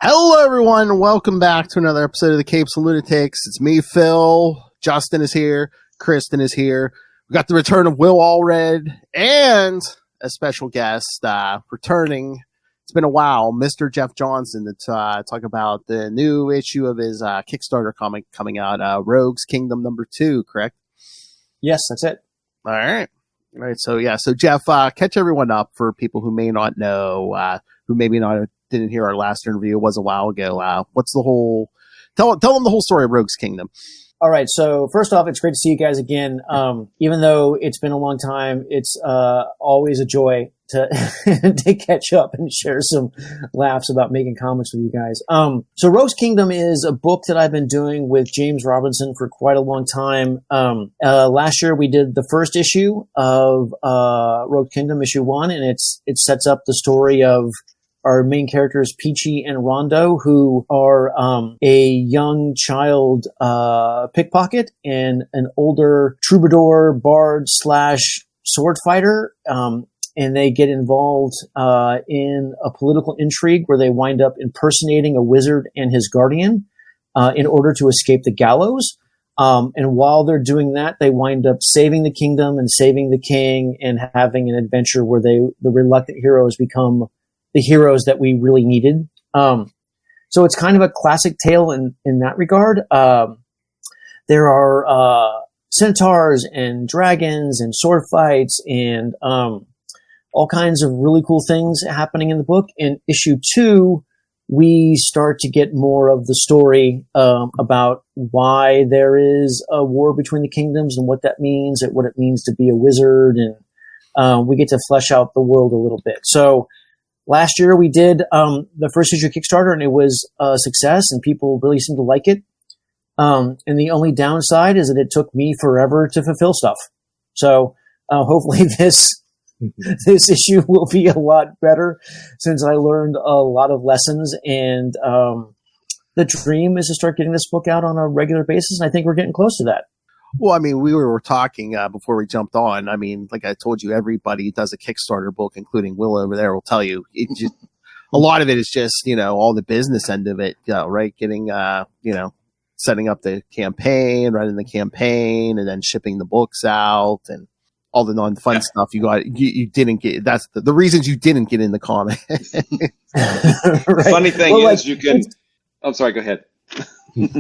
Hello, everyone. Welcome back to another episode of the Capes and Lunatics. It's me, Phil. Justin is here. Kristen is here. We got the return of Will Allred and a special guest returning. It's been a while, Mr. Jeff Johnson, to talk about the new issue of his Kickstarter comic coming out, Rogue's Kingdom #2, correct? Yes, that's it. All right. So Jeff, catch everyone up for people who may not know, who maybe didn't hear our last interview. It was a while ago. What's the whole? Tell them the whole story of Rogue's Kingdom. All right. So first off, it's great to see you guys again. Even though it's been a long time, it's always a joy to to catch up and share some laughs about making comics with you guys. So Rogue's Kingdom is a book that I've been doing with James Robinson for quite a long time. Last year we did the first issue of Rogue's Kingdom, issue 1, and it sets up the story of our main characters, Peachy and Rondo, who are a young child pickpocket and an older troubadour, bard / sword fighter. And they get involved in a political intrigue where they wind up impersonating a wizard and his guardian in order to escape the gallows. And while they're doing that, they wind up saving the kingdom and saving the king and having an adventure where the reluctant heroes become the heroes that we really needed. So it's kind of a classic tale in that regard. There are centaurs and dragons and sword fights and all kinds of really cool things happening in the book. In issue 2, we start to get more of the story about why there is a war between the kingdoms and what that means and what it means to be a wizard. And we get to flesh out the world a little bit. So last year we did the first issue of Kickstarter, and it was a success, and people really seemed to like it. And the only downside is that it took me forever to fulfill stuff. So hopefully this issue will be a lot better since I learned a lot of lessons. And the dream is to start getting this book out on a regular basis, and I think we're getting close to that. Well, I mean, we were talking before we jumped on. I mean, like I told you, everybody who does a Kickstarter book, including Will over there, will tell you a lot of it is just, all the business end of it, right? Getting, setting up the campaign, running the campaign, and then shipping the books out and all the non-fun stuff you didn't get. That's the reasons you didn't get in the comic. Right. Funny thing is you can, I'm sorry, go ahead.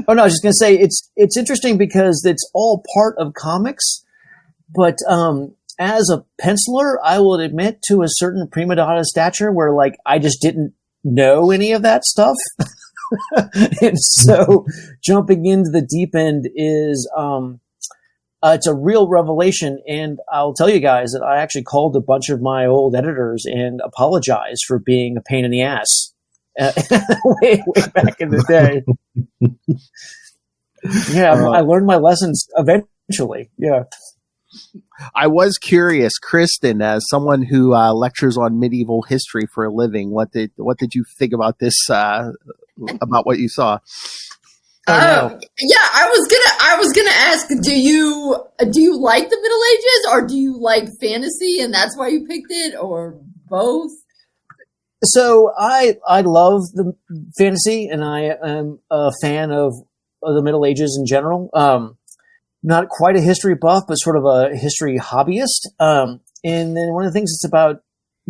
Oh no, I was just going to say it's interesting because it's all part of comics, but as a penciler, I will admit to a certain prima donna stature where I just didn't know any of that stuff. And so jumping into the deep end is it's a real revelation, and I'll tell you guys that I actually called a bunch of my old editors and apologized for being a pain in the ass. Way back in the day. Yeah, I learned my lessons eventually. Yeah. I was curious, Kristen, as someone who lectures on medieval history for a living, what did you think about this? About what you saw? Yeah, I was gonna ask, do you like the Middle Ages, or do you like fantasy and that's why you picked it, or both? So I love the fantasy, and I am a fan of the Middle Ages in general. Not quite a history buff, but sort of a history hobbyist. And then one of the things that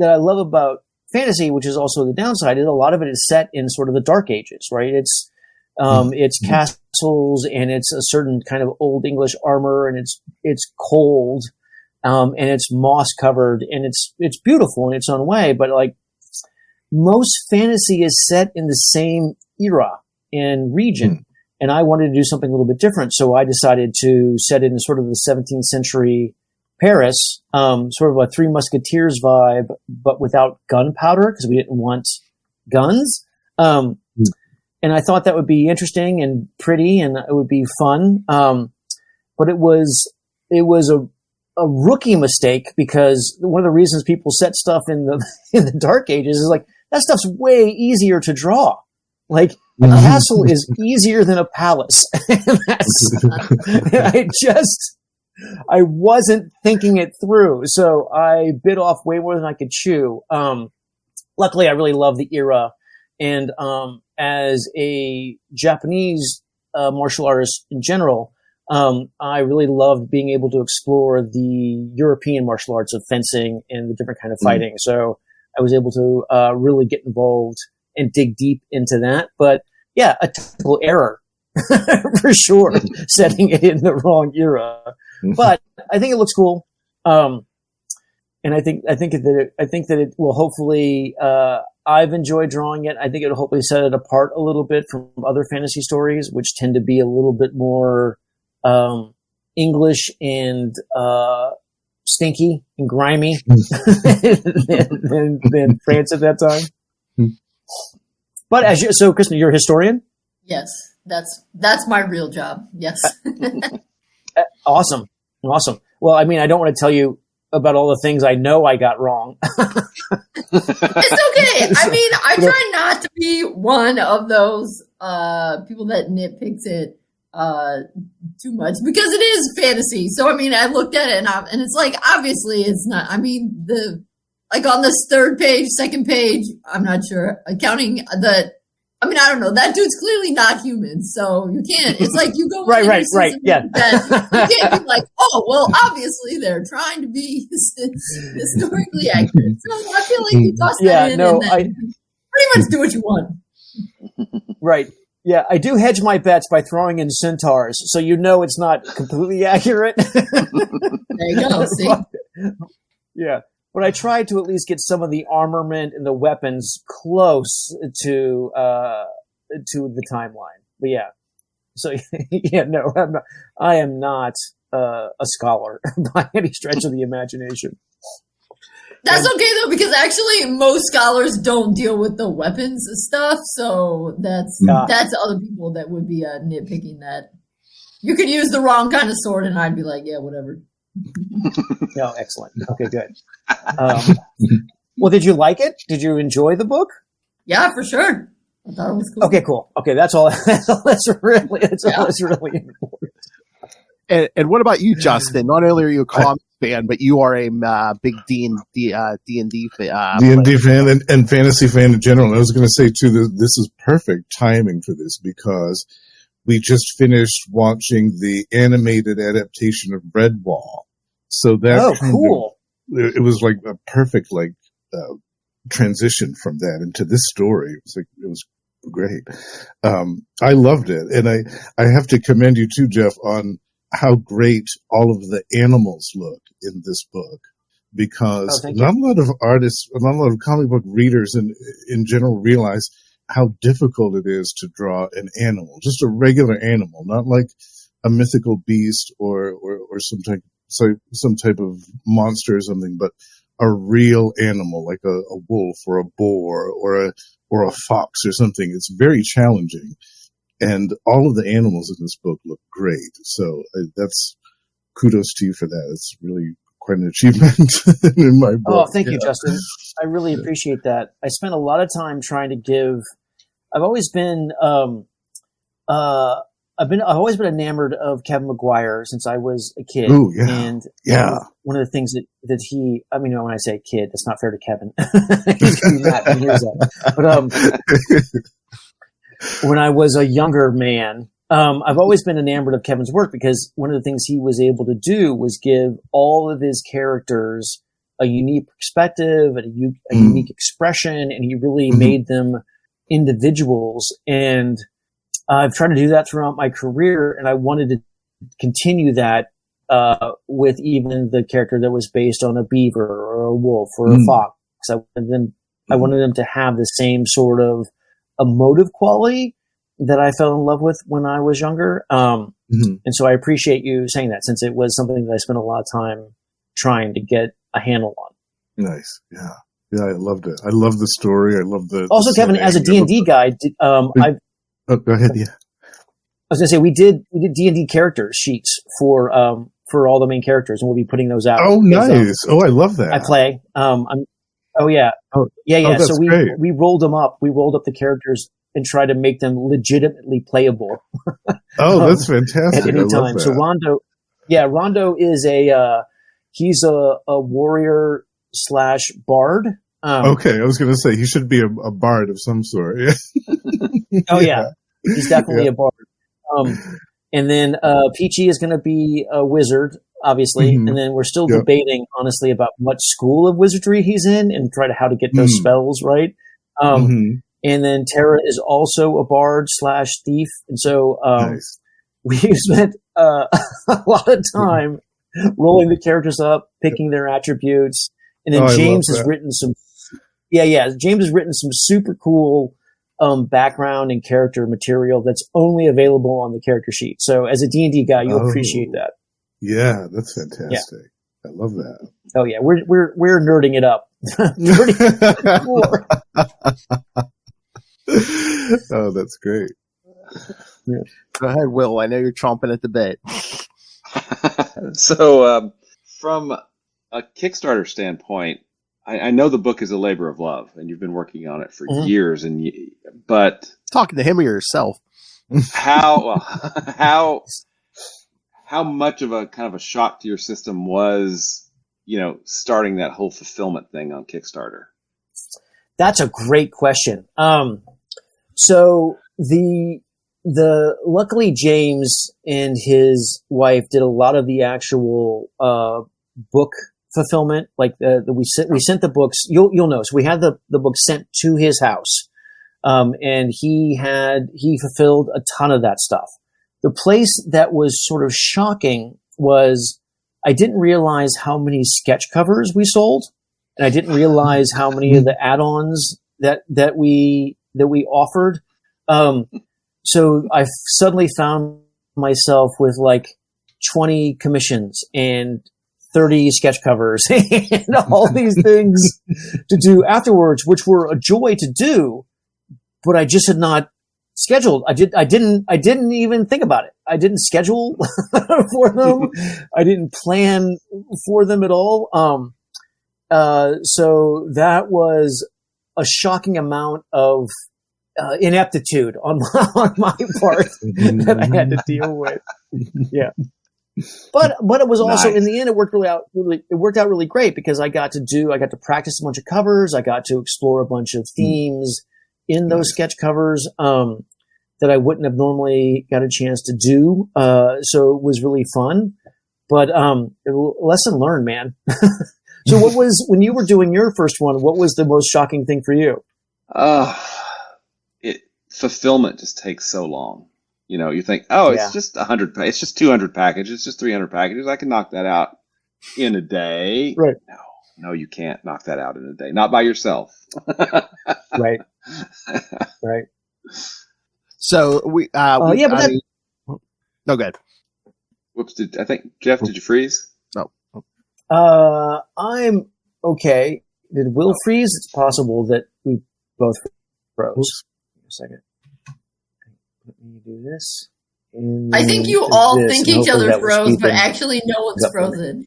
I love about fantasy, which is also the downside, is a lot of it is set in sort of the Dark Ages, right? It's castles, and it's a certain kind of old English armor, and it's cold, and it's moss covered, and it's beautiful in its own way, but most fantasy is set in the same era and region, and I wanted to do something a little bit different. So I decided to set it in sort of the 17th century Paris, sort of a Three Musketeers vibe, but without gunpowder because we didn't want guns. And I thought that would be interesting and pretty, and it would be fun. But it was a rookie mistake, because one of the reasons people set stuff in the Dark Ages is that stuff's way easier to draw. A castle is easier than a palace. I wasn't thinking it through. So I bit off way more than I could chew. Luckily I really love the era. And, as a Japanese martial artist in general, I really loved being able to explore the European martial arts of fencing and the different kind of fighting. So I was able to really get involved and dig deep into that. But yeah, a typical error for sure, setting it in the wrong era. But I think it looks cool, and I think that it will hopefully. I've enjoyed drawing it. I think it'll hopefully set it apart a little bit from other fantasy stories, which tend to be a little bit more English and stinky and grimy than France at that time. But so Kristen, you're a historian? Yes, that's my real job. Yes. Awesome. Well, I mean, I don't want to tell you about all the things I know I got wrong. It's okay. I mean, I try not to be one of those people that nitpicks it too much because it is fantasy. So I mean, I looked at it and it's like obviously it's not. I mean, on this third page, second page, I'm not sure. Counting I mean, I don't know. That dude's clearly not human, so you can't. It's like you go right. Yeah, you can't be like, oh, well, obviously they're trying to be historically accurate. So I feel like you toss that in and then pretty much do what you want. Right. Yeah, I do hedge my bets by throwing in centaurs, so you know it's not completely accurate. There you go. See. Yeah. But I tried to at least get some of the armament and the weapons close to the timeline. But yeah, so yeah, no, I am not a scholar by any stretch of the imagination. That's okay though, because actually most scholars don't deal with the weapons stuff. So that's other people that would be nitpicking that. You could use the wrong kind of sword, and I'd be like, yeah, whatever. No, excellent. Okay, good. Well, did you like it? Did you enjoy the book? Yeah, for sure. I thought it was cool. Okay, cool. Okay, that's all. That's really important. And what about you, Justin? Not only are you a comic fan, but you are a big D&D fan. D&D fan and fantasy fan in general. And I was going to say too, this is perfect timing for this because we just finished watching the animated adaptation of Redwall. So that cool. It was like a perfect transition from that into this story. It was great. I loved it, and I have to commend you too, Jeff, on how great all of the animals look in this book. Because not a lot of artists, not a lot of comic book readers in general realize how difficult it is to draw an animal, just a regular animal, not like a mythical beast or some type of monster or something, but a real animal like a wolf or a boar or a fox or something. It's very challenging, and all of the animals in this book look great. So that's kudos to you for that. It's really quite an achievement in my book. Oh, thank you, Justin. I really appreciate that. I spent a lot of time trying to give. I've always been enamored of Kevin McGuire since I was a kid. Ooh, yeah. And one of the things that he, I mean, when I say kid, that's not fair to Kevin. He's going to be mad when he hears that. But when I was a younger man, I've always been enamored of Kevin's work because one of the things he was able to do was give all of his characters a unique perspective and a unique expression, and he really made them individuals. And I've tried to do that throughout my career, and I wanted to continue that with even the character that was based on a beaver or a wolf or a fox. I wanted them to have the same sort of emotive quality that I fell in love with when I was younger. And so I appreciate you saying that, since it was something that I spent a lot of time trying to get a handle on. Nice. Yeah. Yeah, I loved it. I love the story. I love the... Also, Kevin, as a D&D guy, go ahead, yeah. I was going to say, we did D&D character sheets for all the main characters, and we'll be putting those out. Oh, nice. I love that. I play. Yeah. So we rolled them up. We rolled up the characters and tried to make them legitimately playable. That's fantastic. At any time. So Rondo is he's a warrior / bard. Okay, I was going to say he should be a bard of some sort. Oh yeah, he's definitely a bard. And then Peachy is going to be a wizard, obviously. And then we're still debating, honestly, about what school of wizardry he's in and try to how to get those spells right. And then Tara is also a bard / thief, and so Nice. we spent a lot of time rolling the characters up, picking their attributes, and then James has written some. James has written some super cool background and character material that's only available on the character sheet. So as a D&D guy, you'll appreciate that. Yeah, that's fantastic. Yeah. I love that. Oh yeah, we're nerding it up. Oh, that's great. Yeah. Go ahead, Will. I know you're chomping at the bit. So, from a Kickstarter standpoint, I know the book is a labor of love, and you've been working on it for years. But talking to him or yourself, how much of a kind of a shock to your system was, starting that whole fulfillment thing on Kickstarter? That's a great question. So luckily James and his wife did a lot of the actual book fulfillment. Like we sent the books. You'll know. So we had the book sent to his house, and he fulfilled a ton of that stuff. The place that was sort of shocking was I didn't realize how many sketch covers we sold, and I didn't realize how many of the add-ons that we offered. So I suddenly found myself with like 20 commissions and 30 sketch covers and all these things to do afterwards, which were a joy to do, but I just had not scheduled. I didn't even think about it. I didn't schedule for them. I didn't plan for them at all. So that was a shocking amount of ineptitude on my part that I had to deal with. Yeah. But it was also in the end it worked out really great because I got to practice a bunch of covers. I got to explore a bunch of themes in those sketch covers that I wouldn't have normally got a chance to do. So it was really fun. But lesson learned, man. So what was, when you were doing your first one, what was the most shocking thing for you? Fulfillment just takes so long. You think, it's just 100, it's just 200 packages, it's just 300 packages. I can knock that out in a day. Right. No, you can't knock that out in a day. Not by yourself. Right. Right. So no, good. Whoops! Jeff? Did you freeze? No. I'm okay. Did Will freeze? It's possible that we both froze. Wait a second. Let me do this. I think you all think each other froze, but actually no one's frozen.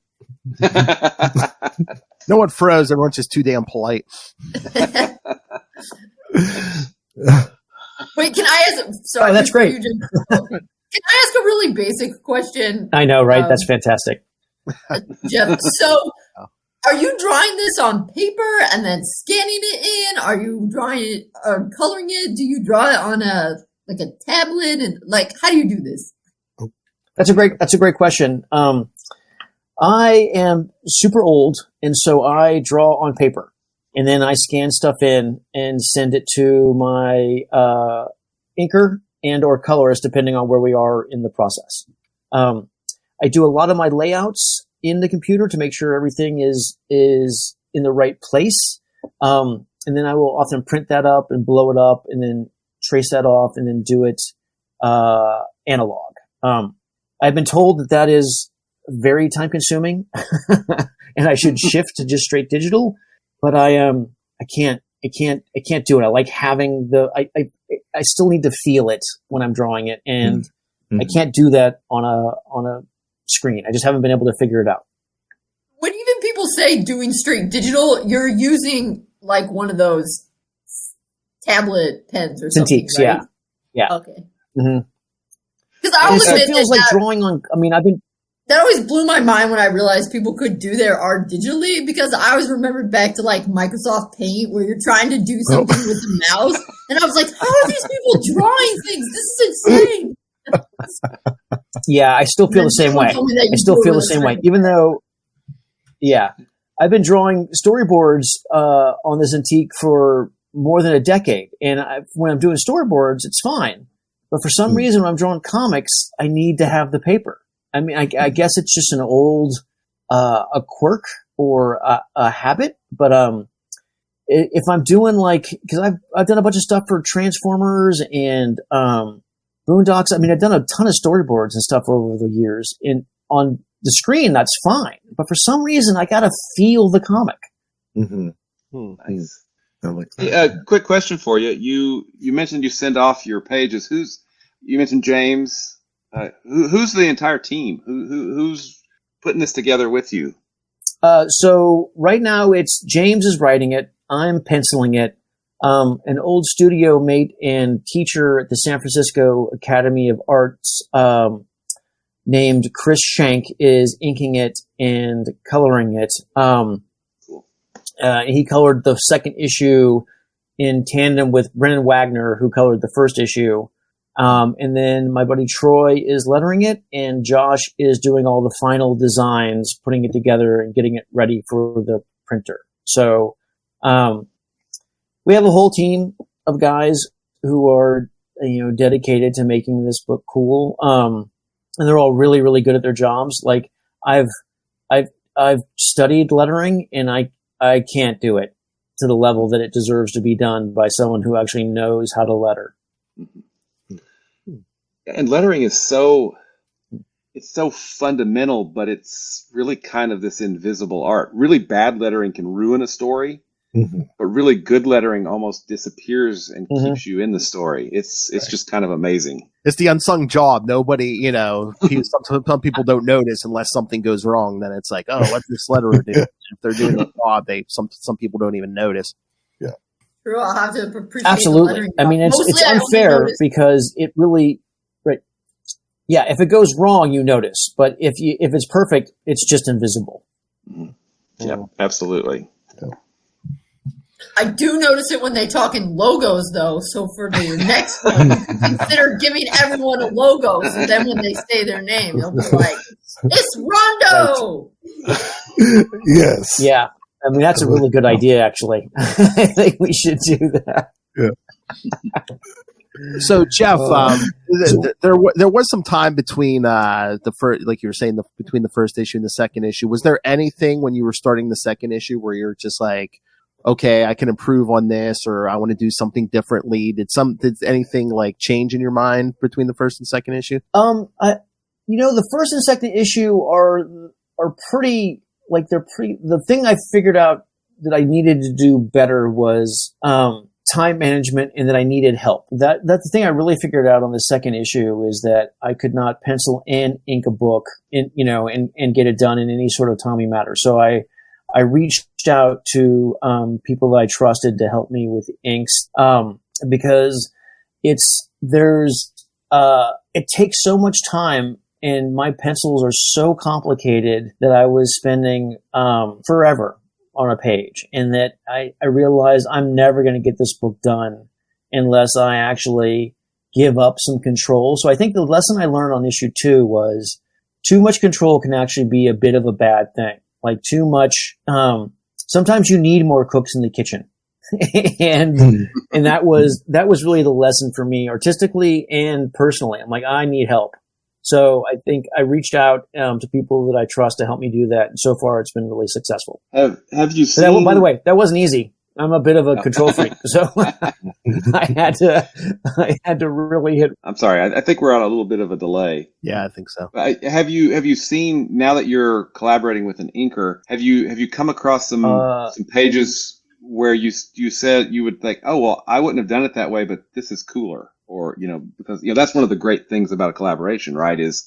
No one froze. Everyone's just too damn polite. Wait, can I ask? Sorry, that's great. Can I ask a really basic question? I know, right? That's fantastic. Jeff, so are you drawing this on paper and then scanning it in? Are you drawing it or coloring it? Do you draw it on a tablet? And how do you do this? That's a great question. I am super old, and so I draw on paper, and then I scan stuff in and send it to my inker and or colorist, depending on where we are in the process. I do a lot of my layouts in the computer to make sure everything is in the right place, and then I will often print that up and blow it up, and then trace that off, and then do it analog. I've been told that is very time consuming and I should shift to just straight digital, but I can't do it. I like having I still need to feel it when I'm drawing it, and I can't do that on a screen. I just haven't been able to figure it out. When even people say doing straight digital, you're using one of those tablet pens or something, Cintiqs, right? Yeah. Okay. Because I always it feels like drawing on. I mean, I've been. that always blew my mind when I realized people could do their art digitally, because I always remembered back to like Microsoft Paint where you're trying to do something with the mouse. And I was like, how are these people drawing things? This is insane. Yeah, I still feel the same way. I still feel the same way. Even though, yeah, I've been drawing storyboards on this antique for more than a decade. And when I'm doing storyboards, it's fine. But for some reason, when I'm drawing comics, I need to have the paper. I mean, I guess it's just an old a quirk or a habit. But if I'm doing because I've done a bunch of stuff for Transformers and Boondocks. I mean, I've done a ton of storyboards and stuff over the years. On the screen, that's fine. But for some reason, I got to feel the comic. Mm-hmm. Nice. I like that. Quick question for you. You mentioned you send off your pages. You mentioned James. Who's the entire team? Who's putting this together with you? So right now it's James is writing it. I'm penciling it. An old studio mate and teacher at the San Francisco Academy of Arts, named Chris Schenk, is inking it and coloring it. He colored the second issue in tandem with Brennan Wagner, who colored the first issue. And then my buddy Troy is lettering it, and Josh is doing all the final designs, putting it together and getting it ready for the printer. So, we have a whole team of guys who are, dedicated to making this book cool. And they're all really, really good at their jobs. Like I've studied lettering, and I can't do it to the level that it deserves to be done by someone who actually knows how to letter. And lettering is so fundamental, but it's really kind of this invisible art. Really bad lettering can ruin a story, but really good lettering almost disappears and keeps you in the story. It's just kind of amazing. It's the unsung job. Nobody, some people don't notice unless something goes wrong. Then it's like, oh, what's this letterer do? If they're doing the job, some people don't even notice. Yeah, True, I'll have to appreciate absolutely. I mean, it's unfair because it really. Yeah, if it goes wrong, you notice. But if it's perfect, it's just invisible. Yeah, absolutely. Yeah. I do notice it when they talk in logos, though. So for the next one, consider giving everyone a logo. So then when they say their name, they'll be like, "It's Rondo." Yes. Yeah. I mean, that's a really good idea, actually. I think we should do that. Yeah. So Jeff, there was some time between the first, like you were saying, between the first issue and the second issue. Was there anything when you were starting the second issue where you're just like, okay, I can improve on this, or I want to do something differently? Did anything like change in your mind between the first and second issue? The first and second issue are pretty, like the thing I figured out that I needed to do better was time management, and that I needed help. That's the thing I really figured out on the second issue, is that I could not pencil and ink a book and get it done in any sort of timely manner. So I reached out to people that I trusted to help me with inks, because it takes so much time, and my pencils are so complicated that I was spending forever on a page, and that I realized I'm never going to get this book done unless I actually give up some control. So I think the lesson I learned on issue 2 was too much control can actually be a bit of a bad thing. Like too much, sometimes you need more cooks in the kitchen. and that was really the lesson for me, artistically and personally. I'm like, I need help. So I think I reached out to people that I trust to help me do that. And so far, it's been really successful. Have you seen? By the way, that wasn't easy. I'm a bit of a control freak, so I had to really hit. I'm sorry. I think we're on a little bit of a delay. Yeah, I think so. Have you seen, now that you're collaborating with an inker? Have you come across some pages where you said you would think, oh well, I wouldn't have done it that way, but this is cooler? Or, because, that's one of the great things about a collaboration, right? Is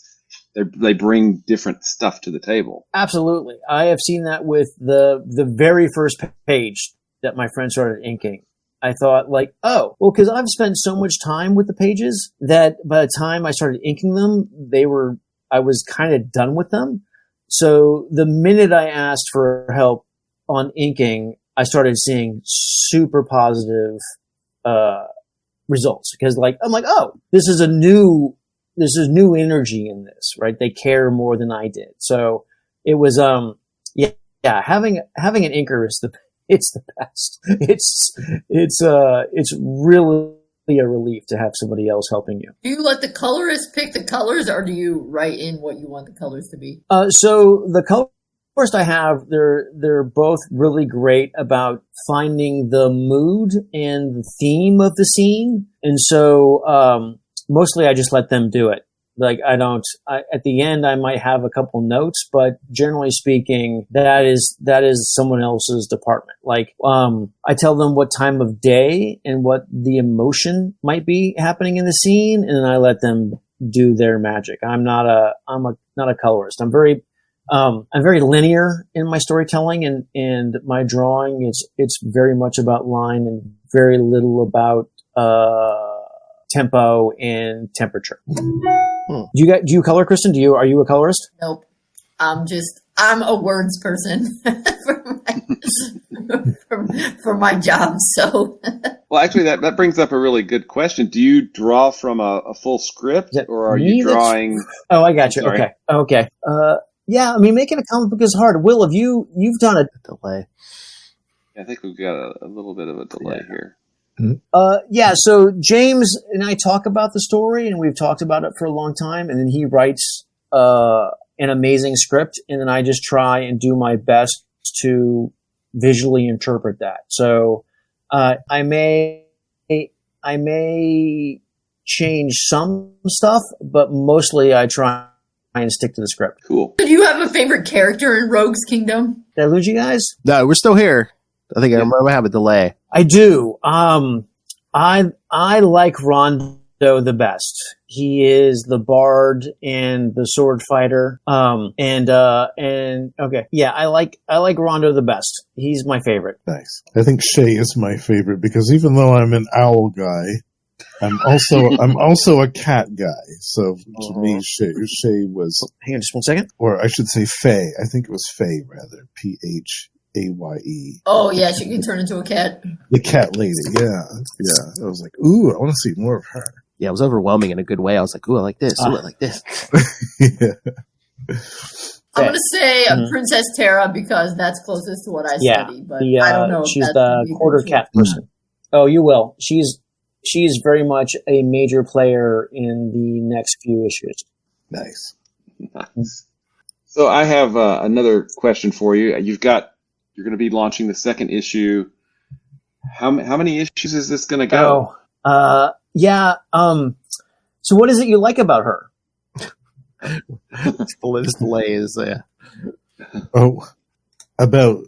they bring different stuff to the table. Absolutely. I have seen that with the very first page that my friend started inking. I thought like, oh, well, because I've spent so much time with the pages that by the time I started inking them, they were I was kind of done with them. So the minute I asked for help on inking, I started seeing super positive results, because I'm like, oh, this is new energy in this, right? They care more than I did. So it was having an inker is it's the best. It's really a relief to have somebody else helping you. Do you let the colorist pick the colors, or do you write in what you want the colors to be? So the colorist I have, they're both really great about finding the mood and the theme of the scene, and so mostly I just let them do it. Like at the end I might have a couple notes, but generally speaking, that is someone else's department. Like, I tell them what time of day and what the emotion might be happening in the scene, and then I let them do their magic. I'm not a colorist. I'm very linear in my storytelling and my drawing. It's very much about line and very little about, tempo and temperature. Do you color, Kristen? Are you a colorist? Nope. I'm a words person for my job. So, well, actually, that brings up a really good question. Do you draw from a full script, or are you drawing? Oh, I got you. Okay. Yeah. I mean, making a comic book is hard. Will, you've done a delay? I think we've got a little bit of a delay here. So James and I talk about the story, and we've talked about it for a long time, and then he writes an amazing script, and then I just try and do my best to visually interpret that. So I may change some stuff, but mostly I try and stick to the script. Cool. Do you have a favorite character in Rogue's Kingdom? Did I lose you guys? No, we're still here. I think I remember I have a delay. I do. I like Rondo the best. He is the bard and the sword fighter. Okay. Yeah, I like Rondo the best. He's my favorite. Nice. I think Shay is my favorite, because even though I'm an owl guy, I'm also a cat guy. So to me, Shay was. Hang on just 1 second. Or I should say Faye. I think it was Faye rather. P-H-A-Y-E. Oh yeah, she can turn into a cat. The cat lady. Yeah. I was like, ooh, I want to see more of her. Yeah, it was overwhelming in a good way. I was like, ooh, I like this. Ooh, I like this. Yeah. I'm going to say Princess Tara, because that's closest to what I study. But I don't know. She's the quarter cat person. Oh, you will. She's very much a major player in the next few issues. Nice. So I have another question for you. You're going to be launching the second issue. How many issues is this going to go? Yeah. So what is it you like about her? This delay is about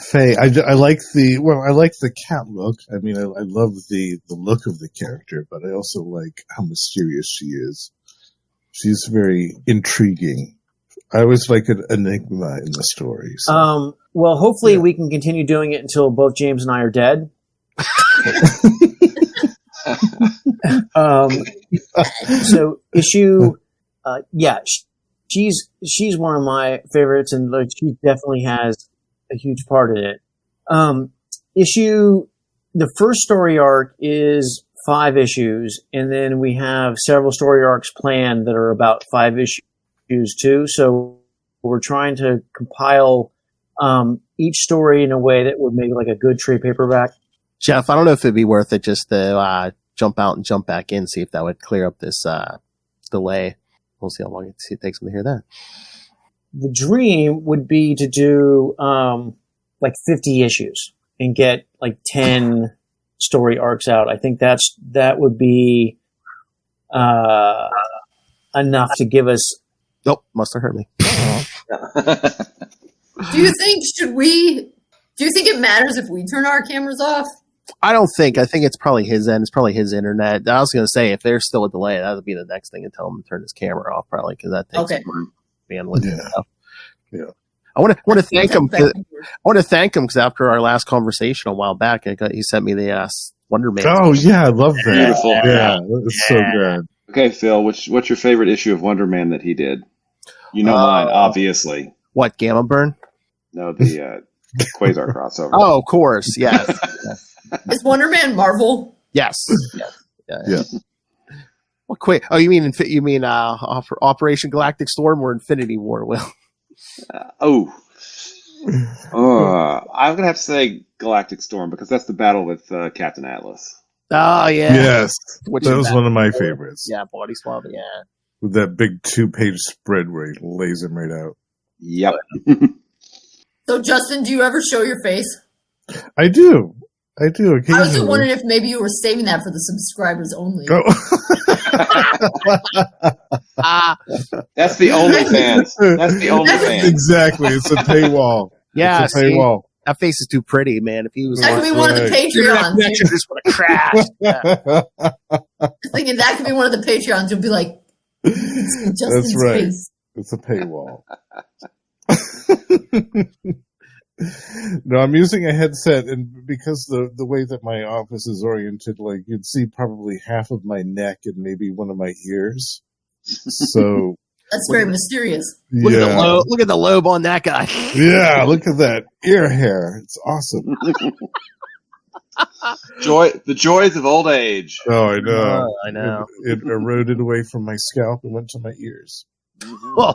Faye. I like the cat look. I mean, I love the look of the character, but I also like how mysterious she is. She's very intriguing. I always like an enigma in the story. So. Well, hopefully we can continue doing it until both James and I are dead. So issue, she's one of my favorites, and like, she definitely has a huge part in it. The first story arc is 5 issues, and then we have several story arcs planned that are about 5 issues too. So we're trying to compile each story in a way that would make like a good trade paperback. Jeff, I don't know if it'd be worth it just to jump out and jump back in, see if that would clear up this delay. We'll see how long it takes them to hear that. The dream would be to do like 50 issues and get like 10 story arcs out. I think that would be enough to give us. Nope, must have heard me. Do you think it matters if we turn our cameras off? I don't think. I think it's probably his end. It's probably his internet. I was going to say, if there's still a delay, that would be the next thing to tell him to turn his camera off, probably, because that takes more bandwidth. Yeah. I want to thank him. I want to thank him because after our last conversation a while back, he sent me the Wonder Man. Oh yeah, I love that. Beautiful. Yeah, that was so good. Okay, Phil, what's your favorite issue of Wonder Man that he did? You know mine, obviously. What, Gamma Burn? No, the Quasar crossover. Oh, of course, yes. Is Wonder Man Marvel? Yes. Yeah. What you mean Operation Galactic Storm or Infinity War? Will? I'm gonna have to say Galactic Storm because that's the battle with Captain Atlas. Oh yeah. Yes. Which that is was that? one of my favorites. Yeah, Body Swab. Yeah. With that big 2-page spread where he lays him right out. Yep. So, Justin, do you ever show your face? I do occasionally. I was just wondering if maybe you were saving that for the subscribers only. Oh. That's the only fans. That's the only fans. Exactly. It's a paywall. Yeah, it's a paywall. That face is too pretty, man. If he was That could be one of the Patreons. You just want to crash. Yeah. Thinking that could be one of the Patreons. You'll be like, it's Justin's That's right. face. It's a paywall. No, I'm using a headset, and because the way that my office is oriented, like you'd see probably half of my neck and maybe one of my ears. So that's very mysterious. Look at the lobe on that guy. Yeah, look at that ear hair. It's awesome. The joys of old age. Oh, I know. I know. It eroded away from my scalp and went to my ears. Whoa.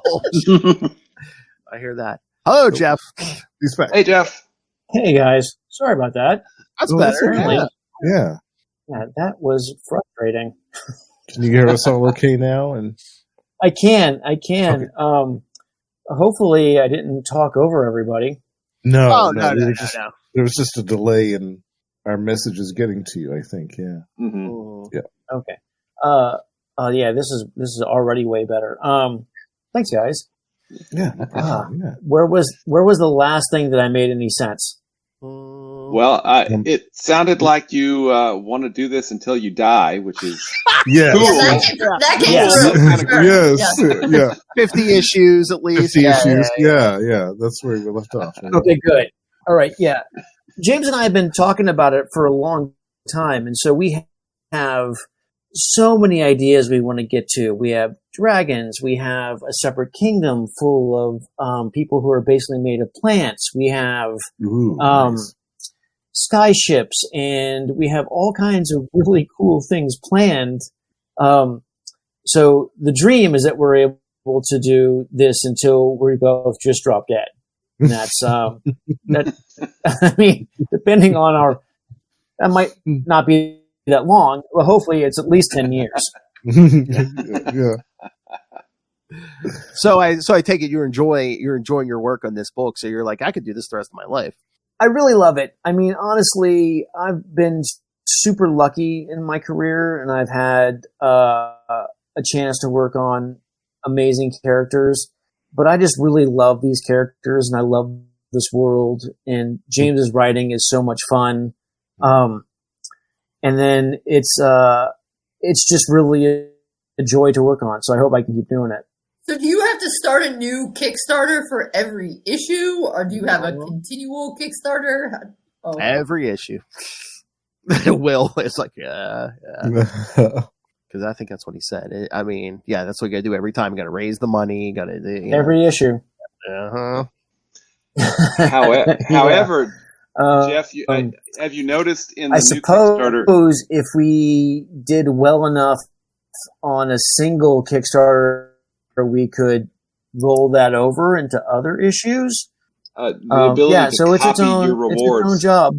I hear that. Hello, Jeff. He's back. Hey, Jeff. Hey guys, sorry about that. That's better. Yeah. Yeah, that was frustrating. Can you hear us all okay now? And I can. Okay. Hopefully, I didn't talk over everybody. No. No. There was just a delay in our messages getting to you, I think. Yeah. Mm-hmm. Yeah. Okay. Yeah. This is already way better. Thanks, guys. Yeah. Yeah. Where was the last thing that I made any sense? Well, it sounded like you want to do this until you die, which is yeah. cool. That came Yes. through. Kind of Sure. Yes. Yeah. 50 issues at least. 50 issues. Yeah. That's where we left off. Right? Okay, good. All right, yeah. James and I have been talking about it for a long time, and so we have so many ideas we want to get to. We have dragons. We have a separate kingdom full of people who are basically made of plants. We have Nice. skyships, and we have all kinds of really cool things planned. So the dream is that we're able to do this until we both just drop dead. And that's that. I mean, depending on that might not be that long. Well, hopefully, it's at least 10 years. Yeah. So I take it you're enjoying your work on this book. So you're like, I could do this the rest of my life. I really love it. I mean, honestly, I've been super lucky in my career, and I've had a chance to work on amazing characters. But I just really love these characters, and I love this world. And James's writing is so much fun. And then it's just really a joy to work on. So I hope I can keep doing it. So do you have to start a new Kickstarter for every issue, or do you have a continual Kickstarter? Oh. Every issue. Will is like, yeah. Because I think that's what he said. I mean, yeah, that's what you got to do every time. You got to raise the money. You got to every issue. However, Jeff, have you noticed in the new Kickstarter? I suppose if we did well enough on a single Kickstarter, we could roll that over into other issues. The ability to so it's copy your it's rewards. its own job.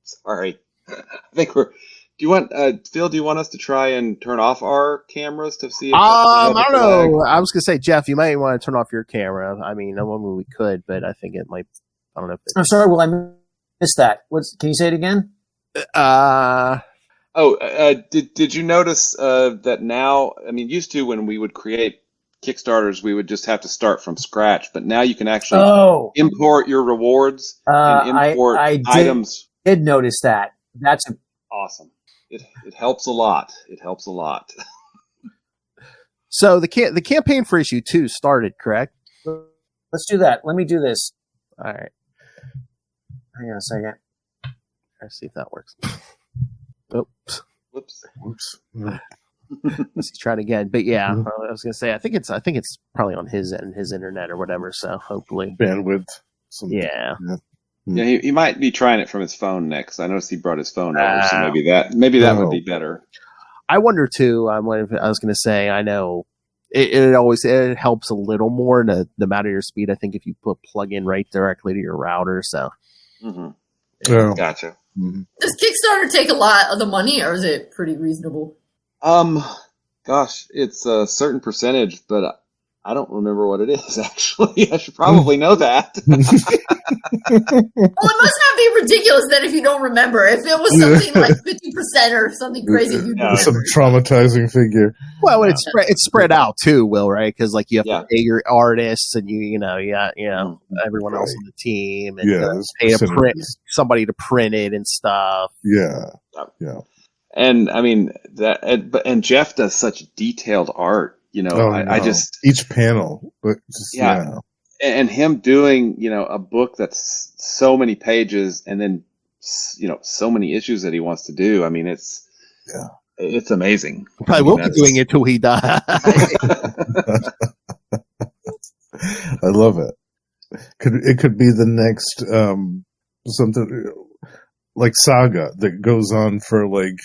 Sorry, I think we're. Do you want Phil? Do you want us to try and turn off our cameras to see? If I don't know. I was gonna say, Jeff, you might want to turn off your camera. I mean, we could, but I think it might. I don't know. I'm sorry. Well, I missed that. Can you say it again? Did you notice that now? I mean, used to when we would create Kickstarters, we would just have to start from scratch. But now you can actually import your rewards and import items. I did notice that. That's awesome. It helps a lot. It helps a lot. So the campaign for issue 2 started, correct? Let's do that. Let me do this. All right. Hang on a second. Let's see if that works. Oops. Whoops. Let's try it again. But yeah, I was gonna say I think it's probably on his internet or whatever. So hopefully bandwidth. Yeah. Yeah, he might be trying it from his phone next. I noticed he brought his phone over, so maybe that would be better. I wonder too. I was going to say. I know it helps a little more no matter your speed. I think if you plug in right directly to your router. So, Gotcha. Mm-hmm. Does Kickstarter take a lot of the money, or is it pretty reasonable? Gosh, it's a certain percentage, but I don't remember what it is, actually. I should probably know that. Well, it must not be ridiculous then if you don't remember. If it was something like 50% or something crazy, you'd remember. Some traumatizing figure. Well, it's spread out too, Will, right? Because like you have to pay your artists and you got everyone else on the team and pay to print somebody to print it and stuff. Yeah. And I mean and Jeff does such detailed art. I just each panel, but and him doing a book that's so many pages and then so many issues that he wants to do. I mean, it's amazing. Probably will be doing it till he dies. I love it. It could be the next something like saga that goes on for like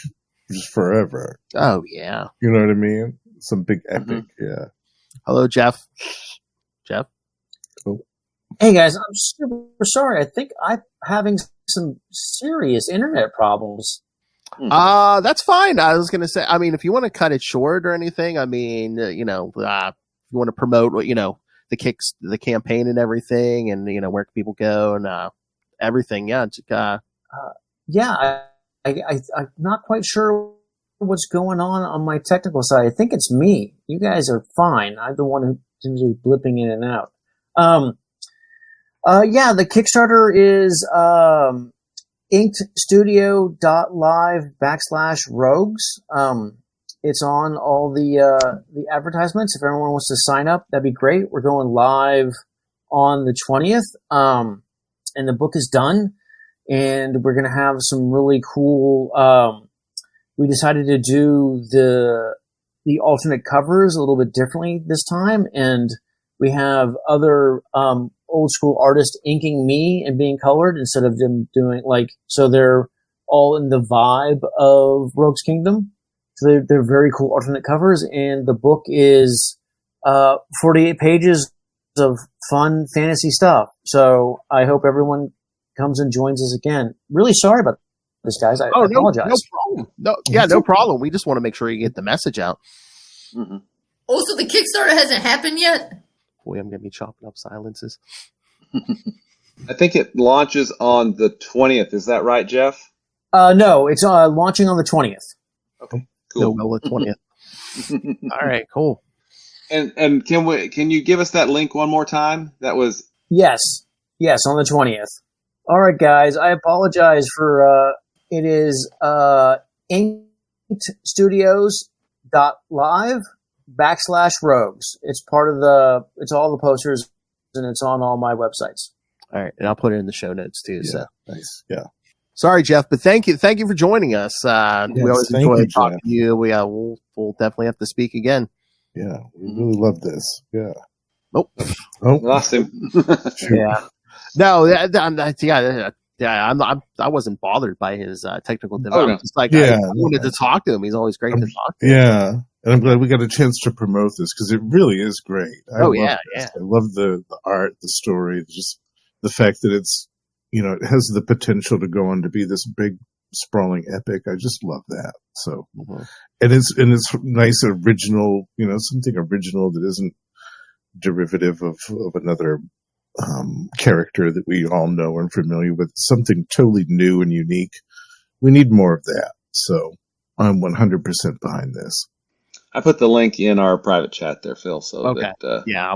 just forever. Oh yeah, you know what I mean. Some big epic, yeah. Hello, Jeff. Jeff? Oh. Hey, guys, I'm super sorry. I think I'm having some serious internet problems. That's fine. I was going to say, I mean, if you want to cut it short or anything, I mean, if you want to promote, the campaign and everything and, where can people go and everything, yeah. I'm not quite sure what's going on my technical side. I think it's me. You guys are fine. I'm the one who seems to be blipping in and out. The Kickstarter is inkedstudio.live/rogues. It's on all the advertisements. If everyone wants to sign up, that'd be great. We're going live on the 20th, and the book is done, and we're going to have some really cool. We decided to do the alternate covers a little bit differently this time, and we have other old school artists inking me and being colored instead of them doing so they're all in the vibe of Rogue's Kingdom. So they're very cool alternate covers, and the book is 48 pages of fun fantasy stuff. So I hope everyone comes and joins us again. Really sorry about this, guys. I apologize. No problem. No problem. We just want to make sure you get the message out. Mm-hmm. Also, the Kickstarter hasn't happened yet? Boy, I'm going to be chopping up silences. I think it launches on the 20th. Is that right, Jeff? No, it's launching on the 20th. Okay, cool. No, the 20th. All right, cool. And can you give us that link one more time? That was Yes, on the 20th. All right, guys. I apologize for it is inkedstudios.live/rogues. It's part of it's all the posters and it's on all my websites. All right, and I'll put it in the show notes too. Yeah, so nice. Yeah. Sorry, Jeff, but thank you for joining us. We always enjoy talking to you. We'll definitely have to speak again. Yeah, we really love this. Yeah. Oh, lost him. Yeah. No, I wasn't bothered by his technical development. It's like I wanted to talk to him. He's always great to talk to. Yeah, and I'm glad we got a chance to promote this because it really is great. I love the art, the story, just the fact that it's it has the potential to go on to be this big sprawling epic. I just love that. So, and it's nice original, something original that isn't derivative of another character that we all know and familiar with. Something totally new and unique. We need more of that. So I'm 100% behind this. I put the link in our private chat there, Phil. So I'll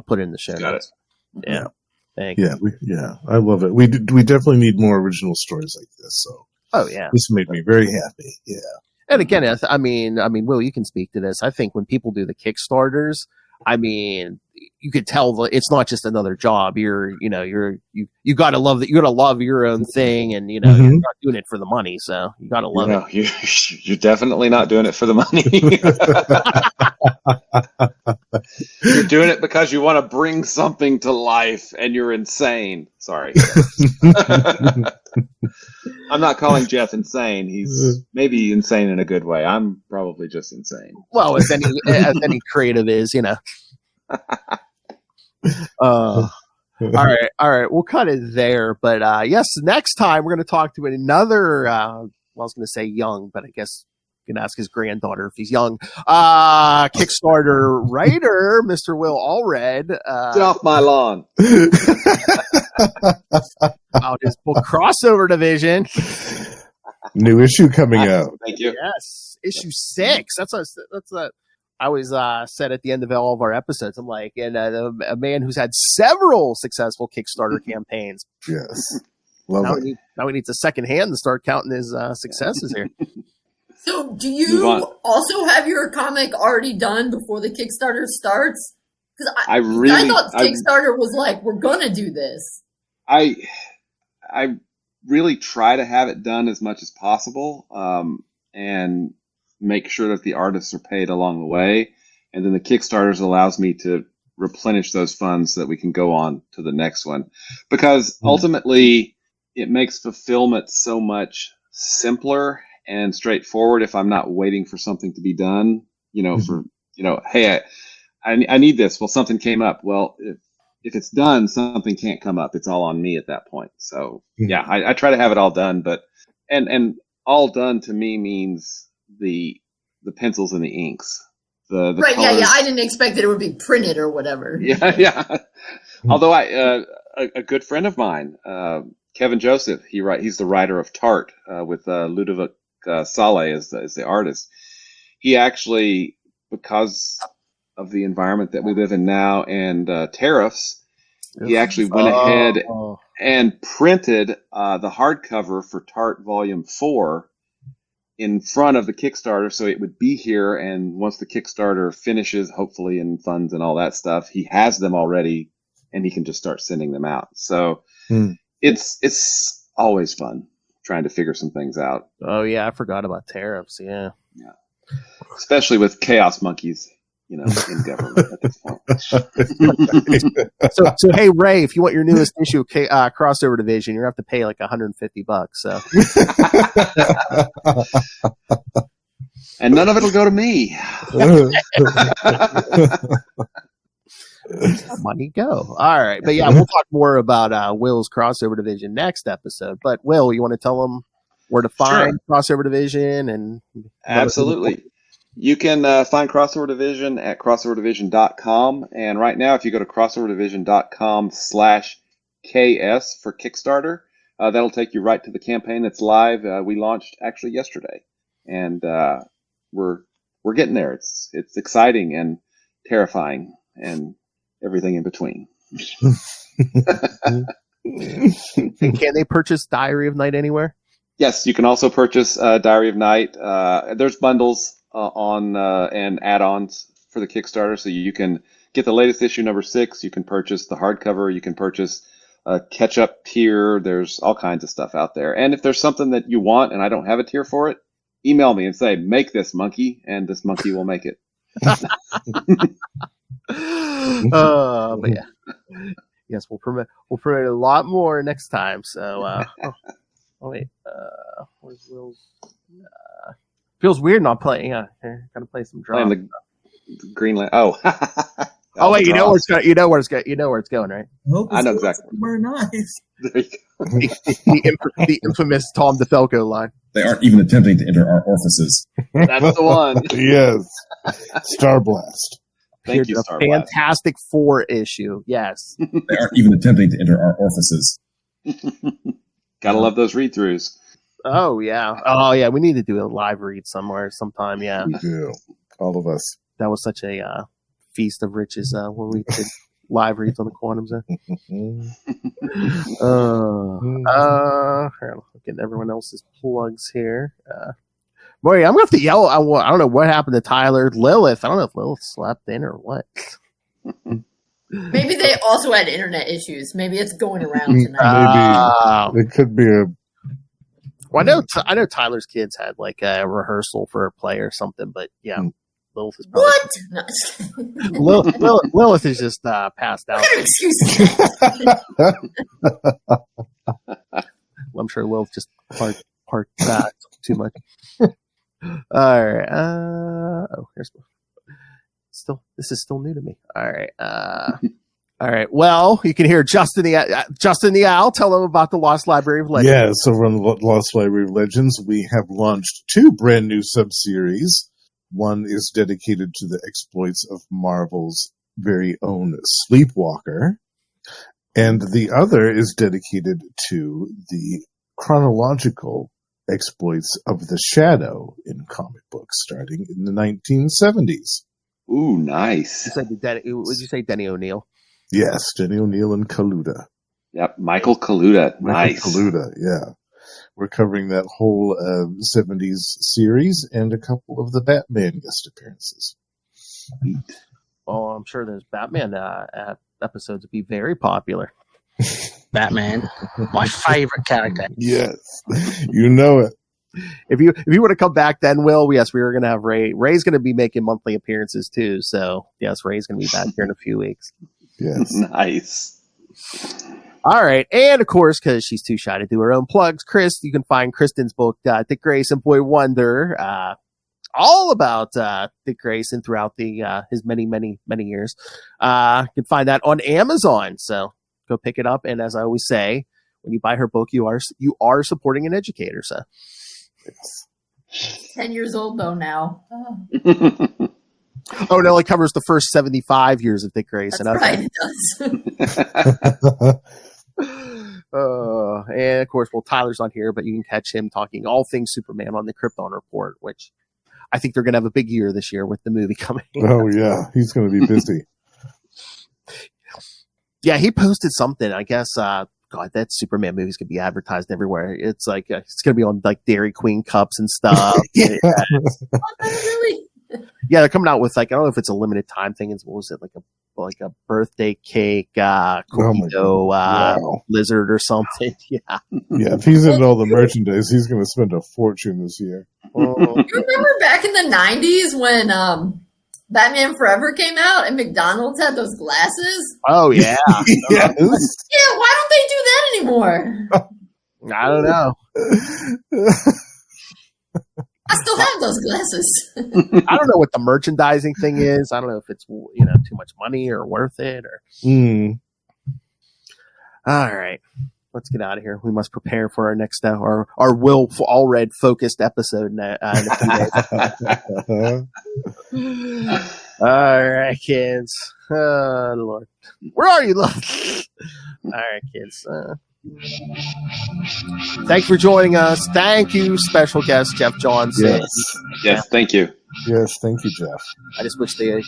put it in the show notes. Yeah. Thank you. I love it. We definitely need more original stories like this. So this made me very happy. Yeah. And again, I mean, Will, you can speak to this. I think when people do the Kickstarters, I mean, you could tell that it's not just another job. You got to love that. You got to love your own thing, and you're not doing it for the money. So you got to love it. You're definitely not doing it for the money. You're doing it because you want to bring something to life, and you're insane. Sorry. I'm not calling Jeff insane. He's maybe insane in a good way. I'm probably just insane. Well, as any creative is, all right. We'll cut it there. But yes, next time we're going to talk to another. I was going to say young, but I guess you can ask his granddaughter if he's young. Kickstarter writer, Mr. Will Allred. Get off my lawn. About his book Crossover Division. New issue coming out. Thank you. Yes, issue 6. That's I always said at the end of all of our episodes. I'm like, and a man who's had several successful Kickstarter campaigns. Yes, now he needs a second hand to start counting his successes here. So, do you also have your comic already done before the Kickstarter starts? Because I thought Kickstarter was like, we're gonna do this. I really try to have it done as much as possible, and make sure that the artists are paid along the way. And then the Kickstarters allows me to replenish those funds so that we can go on to the next one. Because ultimately, it makes fulfillment so much simpler and straightforward if I'm not waiting for something to be done, hey, I need this. Well, something came up. Well, if it's done, something can't come up. It's all on me at that point. So I try to have it all done, but, and all done to me means the pencils and the inks, the right. colors. Yeah. I didn't expect that it would be printed or whatever. Yeah. Although a good friend of mine, Kevin Joseph, he's the writer of Tart, with Ludovic Saleh as the artist. He actually, because of the environment that we live in now and tariffs, he actually went ahead and printed the hardcover for Tart Volume 4 in front of the Kickstarter, so it would be here. And once the Kickstarter finishes, hopefully, in funds and all that stuff, he has them already, and he can just start sending them out. So it's always fun trying to figure some things out. Oh yeah, I forgot about tariffs. Yeah. Especially with chaos monkeys, in government at this point. So hey Ray, if you want your newest issue of Crossover Division, you're gonna have to pay like $150. So. And none of it'll go to me. Money go. All right, but yeah, we'll talk more about Will's Crossover Division next episode. But Will, you want to tell them where to find Crossover Division? And absolutely. You can find Crossover Division at crossoverdivision.com. And right now, if you go to crossoverdivision.com/KS for Kickstarter, that'll take you right to the campaign that's live. We launched actually yesterday, and we're getting there. It's exciting and terrifying and everything in between. Can they purchase Diary of Night anywhere? Yes, you can also purchase Diary of Night. There's bundles on and add-ons for the Kickstarter, so you can get the latest issue, number 6. You can purchase the hardcover. You can purchase a catch-up tier. There's all kinds of stuff out there. And if there's something that you want and I don't have a tier for it, email me and say, make this monkey, and this monkey will make it. But yeah, yes, we'll promote a lot more next time. So, wait, where's Will's? Feels weird not playing. Gotta play some drums. Playing the Greenland. Oh, oh wait, you know where it's going. You know where it's going, right? I know exactly. Somewhere nice. the infamous Tom DeFalco line. They aren't even attempting to enter our orifices. That's the one. Yes, Star Blast. Thank you, Star Blast. Fantastic Four issue. Yes. They aren't even attempting to enter our orifices. Gotta love those read-throughs. Oh yeah. We need to do a live read sometime. Yeah. We do. All of us. That was such a feast of riches when we did live reads on the Quantum Zone. Getting everyone else's plugs here. Boy, I'm gonna have to yell. I don't know what happened to Tyler. Lilith. I don't know if Lilith slept in or what. Maybe they also had internet issues. Maybe it's going around tonight. Maybe it could be a. Well, I know Tyler's kids had like a rehearsal for a play or something, but yeah, Lilith is probably, What? No. Lilith is just passed out. What kind of excuse is that? I'm sure Lilith just part that too much. All right. Here's this is still new to me. All right. All right. Well, you can hear Justin the Owl. Tell them about the Lost Library of Legends. Yeah, so on the Lost Library of Legends, we have launched 2 brand new sub-series. One is dedicated to the exploits of Marvel's very own Sleepwalker, and the other is dedicated to the chronological exploits of the Shadow in comic books starting in the 1970s. Ooh, nice. Would you say Denny O'Neil? Yes, Denny O'Neil and Kaluta. Yep, Michael Kaluta. Nice. Kaluta, yeah. We're covering that whole 70s series and a couple of the Batman guest appearances. Well, I'm sure those Batman episodes would be very popular. Batman, my favorite character. Yes, you know it. If you want to come back, then Will, yes, we were going to have Ray. Ray's going to be making monthly appearances too. So yes, Ray's going to be back here in a few weeks. Yes, nice. All right, and of course, because she's too shy to do her own plugs, Chris, you can find Kristen's book, Dick Grayson, Boy Wonder, all about Dick Grayson throughout his many years. You can find that on Amazon. So go pick it up. And as I always say, when you buy her book, you are supporting an educator. So. 10 years old though now. Oh, it only covers the first 75 years of Dick Grayson. That's okay. right, it does. And of course, Tyler's on here, but you can catch him talking all things Superman on the Krypton Report, which I think they're going to have a big year this year with the movie coming. Oh yeah, he's going to be busy. Yeah, he posted something. I guess, God, that Superman movie is going to be advertised everywhere. It's like it's going to be on like Dairy Queen cups and stuff. Yes. Really? Yeah, they're coming out with like, I don't know if it's a limited time thing. What was it, like a birthday cake, cookie dough, lizard or something? Yeah. Yeah, if he's into all the merchandise, he's going to spend a fortune this year. You remember back in the 90s when Batman Forever came out and McDonald's had those glasses? Oh, yeah. Yes. Yeah, why don't they do that anymore? I don't know. I still have those glasses. I don't know what the merchandising thing is. I don't know if it's too much money or worth it or. All right, let's get out of here. We must prepare for our next our Will Allred focused episode in a few days. All right, kids. Oh, Lord, where are you? All right, kids. Thank you for joining us. Thank you, special guest Jeff Johnson. Yes, thank you. Yes, thank you, Jeff. I just wish the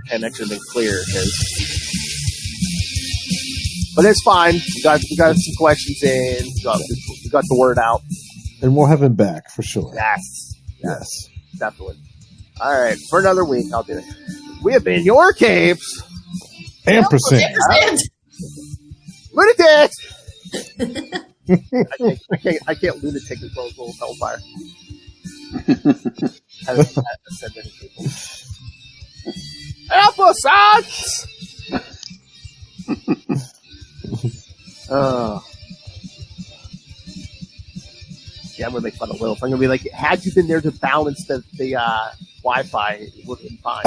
connection had been clear, but it's fine. We got some questions in. We got the word out, and we'll have him back for sure. Yes, definitely. All right, for another week, I'll do it. We have been your Capes Ampersand. Lunatics. I can't lunatic as well as little hellfire. Haven't said many people. Help us, sons! Yeah, I'm gonna make fun of Will. I'm gonna be like, had you been there to balance the Wi-Fi, it would have been fine.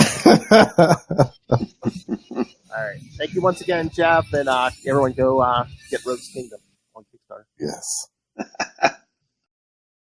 All right. Thank you once again, Jeff, and everyone go get Rogue's Kingdom on Kickstarter. Yes.